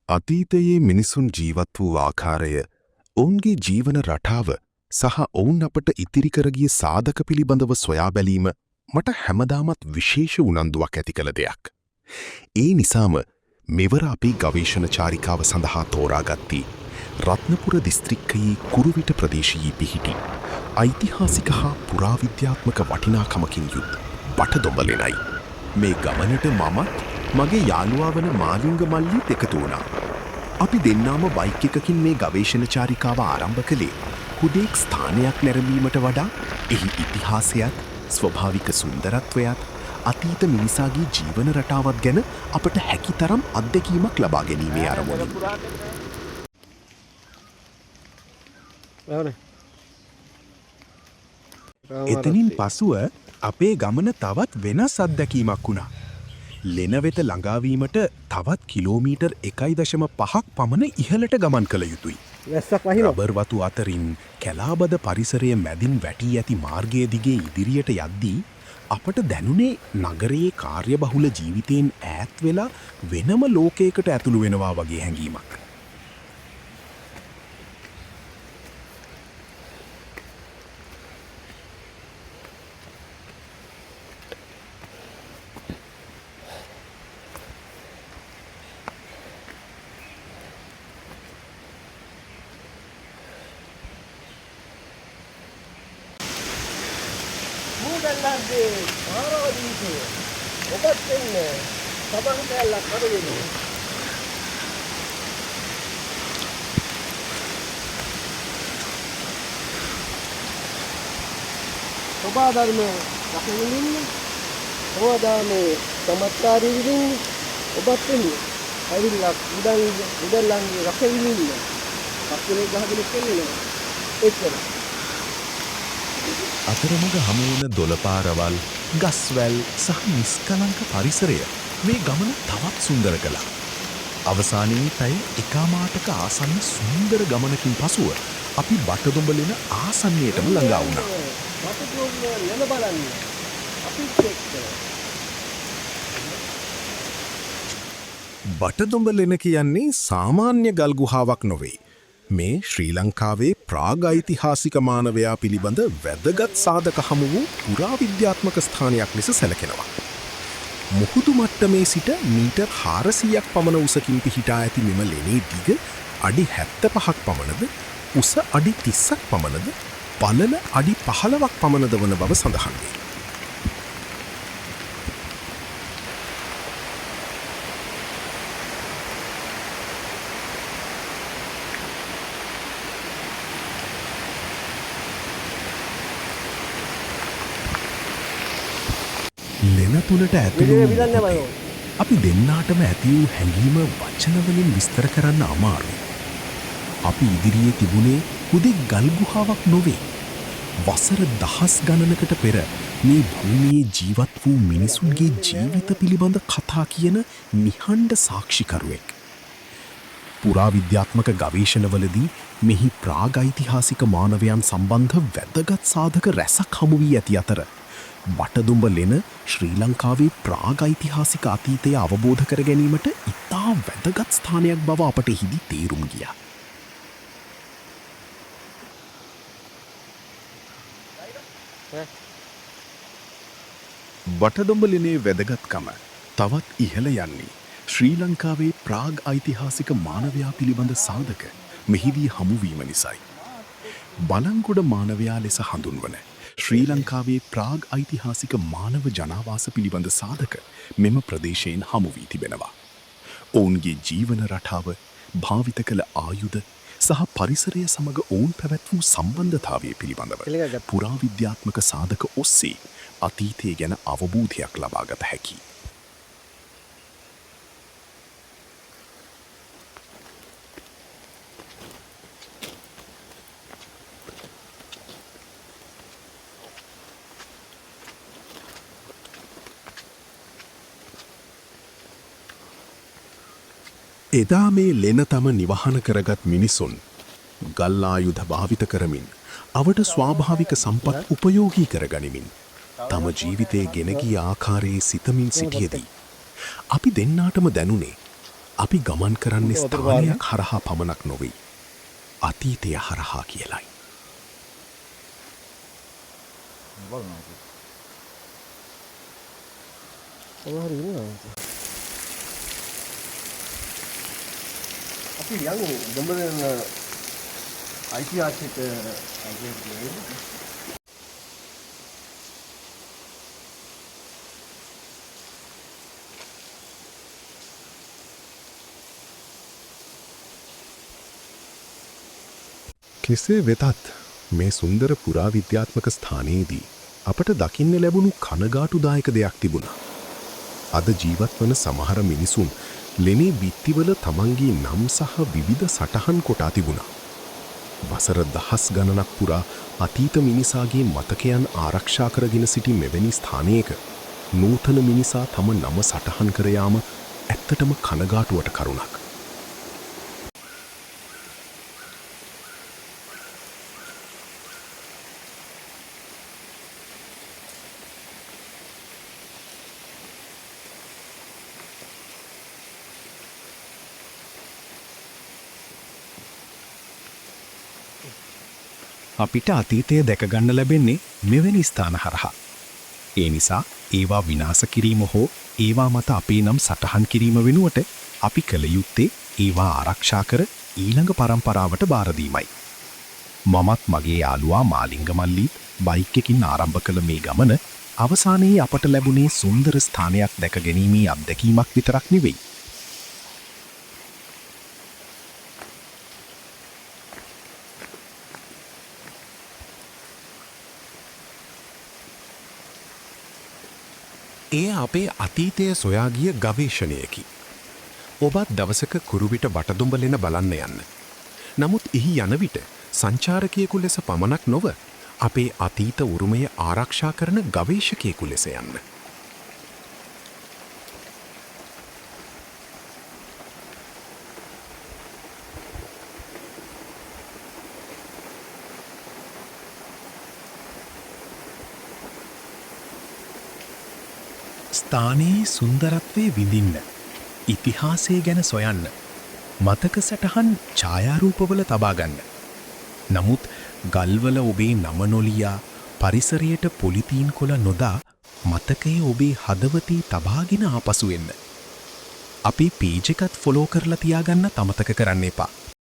අතීතයේ මිනිසුන් ජීවත් වූ ආකාරය, ඔවුන්ගේ ජීවන රටාව සහ ඔවුන් අපට ඉතිරි කරගිය සාධක පිළිබඳව සොයා බැලීම මට හැමදාමත් විශේෂ උනන්දුවක් ඇති කළ දෙයක්. ඒ නිසාම මෙවර අපේ ගවේෂණ චාරිකාව සඳහා තෝරාගත්තී රත්නපුර දිස්ත්‍රික්කයේ කුරුවිට ප්‍රදේශයේ පිහිටි ඓතිහාසික හා පුරාවිද්‍යාත්මක වටිනාකමකින් යුත් බටදොඹලෙනයි. මේ ගමනට මමත් මගේ යාළුවා වන මාලිංග මල්ලිත් එකතු වුණා. අපි දෙන්නාම බයික් එකකින් මේ ගවේෂණ චාරිකාව ආරම්භ කළේ හුදෙක් ස්ථානයක් නැරඹීමට වඩා එහි ඉතිහාසයත්, ස්වභාවික සුන්දරත්වයත්, අතීත මිනිසාගේ ජීවන රටාවත් ගැන අපට හැකිතරම් අත්දැකීමක් ලබා ගැනීමේ අරමුණින්. එතනින් පසුව අපේ ගමන තවත් වෙනස් අත්දැකීමක් වුණා. ලෙන වෙත ළඟාවීමට තවත් කිලෝමීටර් 1.5ක් පමණ ඉහළට ගමන් කළ යුතුයි. රබර් වතු අතරින් කැලාබද පරිසරය මැදින් වැටී ඇති මාර්ගය දිගේ ඉදිරියට යද්දී අපට දැනුනේ නගරයේ කාර්යබහුල ජීවිතයෙන් ඈත් වෙලා වෙනම ලෝකයකට ඇතුළු වෙනවා වගේ හැඟීමක්. මුදල්ලාගේ ආරෝදීකේ ඔබත් වෙන්නේ සබන් කැලක් අරගෙන සබා ධර්ම රකින්න ඕදාමේ සමත්කාරී විදින් ඔබත් වෙන්නේ ඇවිල්ලා මුදල්ලාගේ රකින්න අපේ ගහගෙන කෙල්ලේ එච්චර අතරමඟ හමුවන දොළපාරවල්, ගස්වැල් සහ නිස්කලංක පරිසරය මේ ගමන තවත් සුන්දර කළා. අවසානයේ පැය එකමාටක ආසන්න සුන්දර ගමනකින් පසුව අපි බටදොඹලෙන ආසන්නයටම ළඟා වුණා. බටදොඹලෙන කියන්නේ සාමාන්‍ය ගල් ගුහාවක් නොවේ. මේ ශ්‍රී ලංකාවේ ප්‍රාග් ඓතිහාසික මානවයා පිළිබඳ වැදගත් සාධක හමු වූ පුරාවිද්‍යාත්මක ස්ථානයක් ලෙස සැලකෙනවා. මුහුදු මට්ටමේ සිට මීටර් 400ක් පමණ උසකින් පිහිටා ඇති මෙම ලෙනේ දිග අඩි 75ක් පමණද, උස අඩි 30ක් පමණද, පළල අඩි 15ක් පමණද වන බව සඳහන් වේ. ලෙන තුළට ඇතුළු අපි දෙන්නාටම ඇති වූ හැඟීම වචනවලින් විස්තර කරන්න අමාරුයි. අපි ඉදිරියේ තිබුණේ හුදෙක් ගල් ගුහාවක් නොවේ. වසර දහස් ගණනකට පෙර මේ භූමියේ ජීවත් වූ මිනිසුන්ගේ ජීවිත පිළිබඳ කතා කියන නිහඬ සාක්ෂිකරුවෙක්. පුරාවිද්‍යාත්මක ගවේෂණවලදී මෙහි ප්‍රාග් ඓතිහාසික මානවයන් සම්බන්ධ වැදගත් සාධක රැසක් හමු වී ඇති අතර බටදුඹලෙන ශ්‍රී ලංකාවේ ප්‍රාග් ඓතිහාසික අතීතය අවබෝධ කර ගැනීමට ඉතා වැදගත් ස්ථානයක් බව අපට එහිදී තේරුම් ගියා. බටදොඹලෙනේ වැදගත්කම තවත් ඉහළ යන්නේ ශ්‍රී ලංකාවේ ප්‍රාග් ඓතිහාසික මානවයා පිළිබඳ සාධක මෙහිදී හමුවීම නිසායි. බලංගොඩ මානවයා ලෙස හඳුන්වන ශ්‍රී ලංකාවේ ප්‍රාග් ඓතිහාසික මානව ජනාවාස පිළිබඳ සාධක මෙම ප්‍රදේශයෙන් හමු වී තිබෙනවා. ඔවුන්ගේ ජීවන රටාව, භාවිත කළ ආයුධ සහ පරිසරය සමග ඔවුන් පැවැත් වූ සම්බන්ධතාවය පිළිබඳව පුරාවිද්‍යාත්මක සාධක ඔස්සේ අතීතය ගැන අවබෝධයක් ලබාගත හැකියි. එදා මේ ලෙන තම නිවහන කරගත් මිනිසුන් ගල් ආයුධ භාවිත කරමින් අවට ස්වාභාවික සම්පත් උපයෝගී කරගනිමින් තම ජීවිතයේ ගෙන ගිය ආකාරයේ සිතමින් සිටියේදී අපි දෙන්නාටම දැනුනේ අපි ගමන් කරන්නේ ඔතන බලන්න. ස්ථානයක් හරහා පමණක් නොවෙයි. අතීතය හරහා කියලයි. සමහර ඉන්නවා. අපි යමු දෙමළෙන් ඓතිහාසික අගයන්ගේ කෙසේ වෙතත් මේ සුන්දර පුරාවිද්‍යාත්මක ස්ථානයේදී අපට දකින්න ලැබුණු කනගාටුදායක දෙයක් තිබුණා. අද ජීවත් වන සමහර මිනිසුන් ලෙනේ බිත්තිවල තමන්ගේ නම් සහ විවිධ සටහන් කොටා තිබුණා. වසර දහස් ගණනක් පුරා අතීත මිනිසාගේ මතකයන් ආරක්ෂා කරගෙන සිටි මෙවැනි ස්ථානයක නූතන මිනිසා තම නම සටහන් කර යාම ඇත්තටම කනගාටුවට කරුණක්. අපිට අතීතය දැකගන්න ලැබෙන්නේ මෙවැනි ස්ථාන හරහා. ඒ නිසා ඒවා විනාශ කිරීම හෝ ඒවා මත අපේ නම් සටහන් කිරීම වෙනුවට අපි කළ යුත්තේ ඒවා ආරක්ෂා කර ඊළඟ පරම්පරාවට බාර දීමයි. මමත් මගේ යාළුවා මාලිංග මල්ලි බයික් එකකින් ආරම්භ කළ මේ ගමන අවසානයේ අපට ලැබුණේ සුන්දර ස්ථානයක් දැක ගැනීමේ අත්දැකීමක් විතරක් නෙවෙයි. එය අපේ අතීතය සොයා ගිය ගවේෂණයකි. ඔබත් දවසක කුරුවිට බටදුඹලෙන බලන්න යන්න. නමුත් එහි යන විට සංචාරකයෙකු ලෙස පමණක් නොව අපේ අතීත උරුමය ආරක්ෂා කරන ගවේෂකයෙකු ලෙස යන්න. ස්ථානයේ සුන්දරත්වය විඳින්න, ඉතිහාසය ගැන සොයන්න, මතක සටහන් ඡායාරූපවල තබාගන්න. නමුත් ගල්වල ඔබේ නම නොලියා පරිසරයට පොලිතීන් කොළ නොදා මතකයේ ඔබේ හදවතේ තබාගෙන ආපසු එන්න. අපේ පේජ් එකත් ෆොලෝ කරලා තියාගන්න අමතක කරන්න එපා.